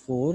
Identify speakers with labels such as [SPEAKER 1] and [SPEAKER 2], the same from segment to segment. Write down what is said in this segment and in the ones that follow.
[SPEAKER 1] 4،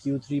[SPEAKER 1] Q3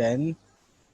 [SPEAKER 1] 10،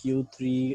[SPEAKER 1] Q3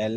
[SPEAKER 1] L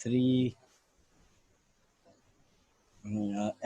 [SPEAKER 1] 3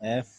[SPEAKER 1] F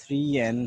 [SPEAKER 1] 3N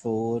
[SPEAKER 1] 4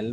[SPEAKER 1] L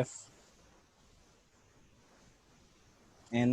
[SPEAKER 1] F N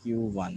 [SPEAKER 1] Q1،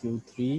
[SPEAKER 1] Q3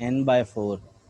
[SPEAKER 1] n/4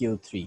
[SPEAKER 1] Q3.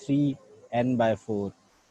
[SPEAKER 1] 3n/4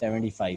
[SPEAKER 1] 75.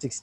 [SPEAKER 1] 6،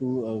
[SPEAKER 1] 2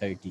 [SPEAKER 1] 30.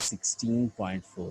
[SPEAKER 1] 16.4.